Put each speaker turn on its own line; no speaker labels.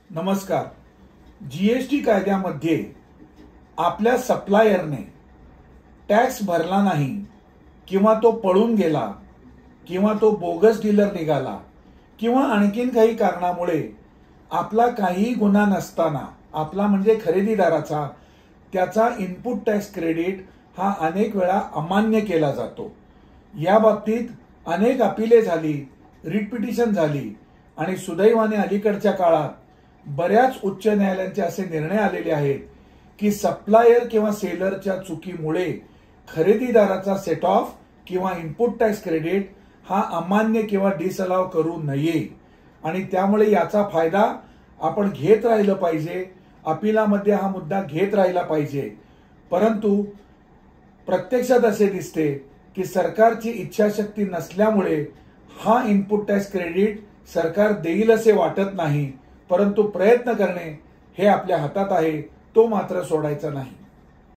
नमस्कार। जीएसटी कायद्यामध्ये आपल्या सप्लायरने टॅक्स भरला नाही किंवा तो पळून गेला किंवा तो बोगस डीलर निघाला किंवा आणखीन काही कारणामुळे आपला काही गुन्हा नसताना आपला म्हणजे खरेदीदाराचा त्याचा इनपुट टॅक्स क्रेडिट हा अनेक वेळा अमान्य केला जातो। या बाबतीत अनेक अपिले झाली, रिट पिटिशन झाली आणि सुदैवाने अलीकडच्या काळात बऱ्याच उच्च न्यायालयांचे असे निर्णय आलेले आहेत की सप्लायर किंवा सेलरच्या चुकीमुळे खरेदीदाराचा सेट ऑफ किंवा इनपुट टॅक्स क्रेडिट हा अमान्य किंवा डिसअलाव करू नये आणि त्यामुळे याचा फायदा आपण घेत राहिलं पाहिजे। अपिलामध्ये हा मुद्दा घेत राहिला पाहिजे, परंतु प्रत्यक्षात असे दिसते की सरकारची इच्छाशक्ती नसल्यामुळे हा इनपुट टॅक्स क्रेडिट सरकार देईल असे वाटत नाही, परंतु प्रयत्न करणे हे आपल्या हातात आहे, तो मात्र सोडायचा नाही।